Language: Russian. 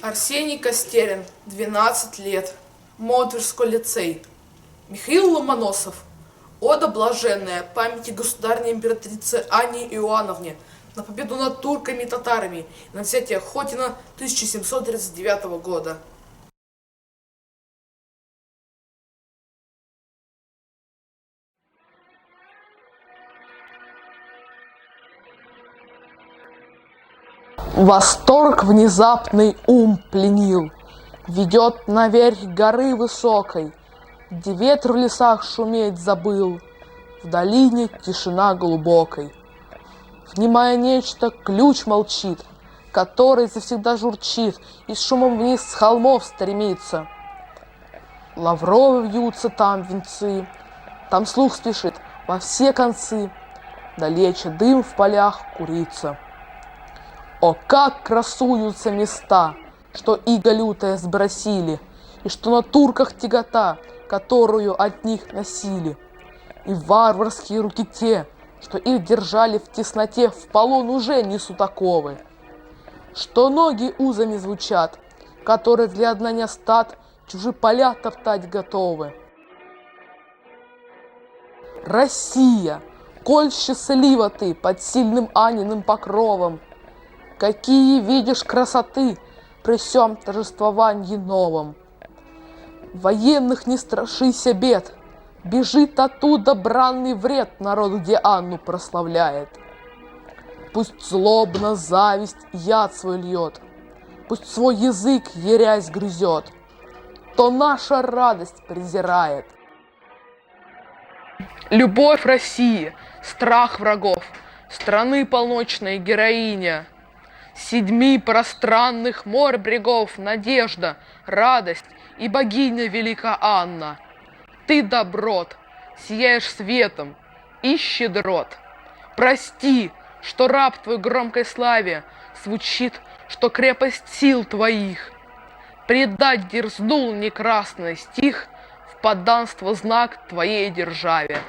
Арсений Костерин, 12 лет, Модверской лицей. Михаил Ломоносов. Ода блаженная памяти государственной императрицы Анне Иоанновне на победу над турками и татарами и на взятие Хотина 1739 года. Восторг внезапный ум пленил, ведет наверх горы высокой, где ветер в лесах шуметь забыл, в долине тишина глубокой. Внимая нечто, ключ молчит, который завсегда журчит и с шумом вниз с холмов стремится. Лавровы вьются там венцы, там слух спешит во все концы, далече дым в полях курится. О, как красуются места, что иго лютое сбросили, и что на турках тягота, которую от них носили, и варварские руки те, что их держали в тесноте, в полон уже несут оковы, что ноги узами звучат, которые для однания стад чужие поля топтать готовы. Россия, коль счастлива ты под сильным Аниным покровом, какие видишь красоты при всем торжествовании новом. Военных не страшися бед, бежит оттуда бранный вред народ, где Анну прославляет. Пусть злобно зависть яд свой льет, пусть свой язык ерясь грызет, то наша радость презирает. Любовь России, страх врагов, страны полночной героиня, седьми пространных морь брегов надежда, радость и богиня велика Анна. Ты доброт, сияешь светом и щедрот. Прости, что раб твой громкой славе звучит, что крепость сил твоих. Предать дерзнул не красный стих в подданство знак твоей державе.